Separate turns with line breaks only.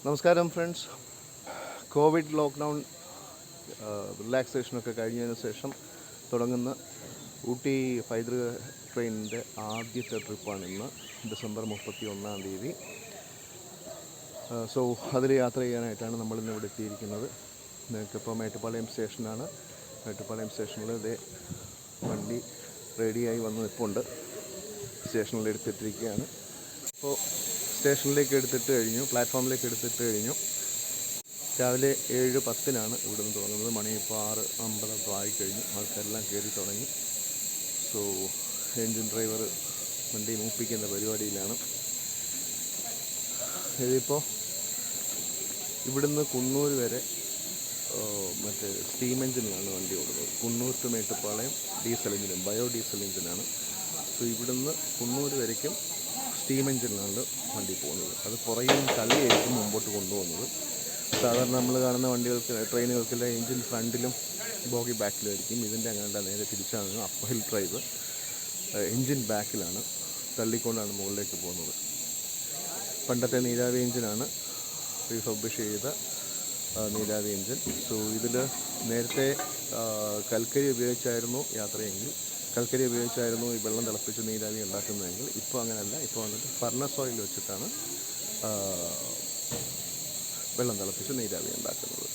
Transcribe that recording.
നമസ്കാരം friends. Covid lockdown റിലാക്സേഷനൊക്കെ കഴിഞ്ഞതിന് ശേഷം തുടങ്ങുന്ന ഊട്ടി പൈതൃക ട്രെയിനിൻ്റെ ആദ്യത്തെ ട്രിപ്പാണ് ഇന്ന്, ഡിസംബർ 31 സോ അതിൽ യാത്ര ചെയ്യാനായിട്ടാണ് നമ്മളിന്ന് ഇവിടെ എത്തിയിരിക്കുന്നത്. നിങ്ങൾക്കിപ്പോൾ മേട്ടുപ്പാളയം സ്റ്റേഷനാണ്. മേട്ടുപ്പാളയം സ്റ്റേഷനിൽ ഇതേ വണ്ടി റെഡിയായി വന്ന് നിൽപ്പുണ്ട്. സ്റ്റേഷനിൽ എടുത്തിട്ടിരിക്കുകയാണ്. അപ്പോൾ സ്റ്റേഷനിലേക്ക് എടുത്തിട്ട് കഴിഞ്ഞു, പ്ലാറ്റ്ഫോമിലേക്ക് എടുത്തിട്ട് കഴിഞ്ഞു. രാവിലെ 7:10 ഇവിടുന്ന് തുടങ്ങുന്നത്. മണി ഇപ്പോൾ 6:50 ആയിക്കഴിഞ്ഞു. ആൾക്കാരെല്ലാം കയറി തുടങ്ങി. സോ എൻജിൻ ഡ്രൈവർ വണ്ടി മൂപ്പിക്കുന്ന പരിപാടിയിലാണ്. ഇതിപ്പോൾ ഇവിടുന്ന് കുന്നൂർ വരെ മറ്റേ സ്റ്റീം എഞ്ചിനിലാണ് വണ്ടി ഓടുന്നത്. കുന്നൂർ ടു മേട്ടുപ്പാളയം ഡീസൽ എഞ്ചിനും ബയോ ഡീസൽ എഞ്ചിനാണ്. സോ ഇവിടുന്ന് കുന്നൂർ വരയ്ക്കും സ്റ്റീം എഞ്ചിനിലാണ് വണ്ടി പോകുന്നത്. അത് പുറകിൽ തള്ളിയായിരിക്കും മുമ്പോട്ട് കൊണ്ടുപോകുന്നത്. സാധാരണ നമ്മൾ കാണുന്ന വണ്ടികൾക്ക്, ട്രെയിനുകൾക്കെല്ലാം എഞ്ചിൻ ഫ്രണ്ടിലും ബോഗി ബാക്കിലായിരിക്കും. ഇതിൻ്റെ അങ്ങനെ നേരെ തിരിച്ചാണ്. അപ്പ് ഹിൽ ഡ്രൈവ്, എഞ്ചിൻ ബാക്കിലാണ്, തള്ളിക്കൊണ്ടാണ് മുകളിലേക്ക് പോകുന്നത്. പണ്ടത്തെ നീരാവി എഞ്ചിനാണ്, റീഫർബിഷ് ചെയ്ത നീരാവി എഞ്ചിൻ. സോ ഇതിൽ നേരത്തെ കൽക്കരി ഉപയോഗിച്ചായിരുന്നു യാത്രയെങ്കിൽ, കൽക്കരി ഉപയോഗിച്ചായിരുന്നു ഈ വെള്ളം തിളപ്പിച്ച് നീരാവി ഉണ്ടാക്കുന്നതെങ്കിൽ, ഇപ്പോൾ അങ്ങനെയല്ല. ഇപ്പോൾ വന്നിട്ട് ഫർണസ് ഓയിൽ വെച്ചിട്ടാണ് വെള്ളം തിളപ്പിച്ച് നീരാവി ഉണ്ടാക്കുന്നത്.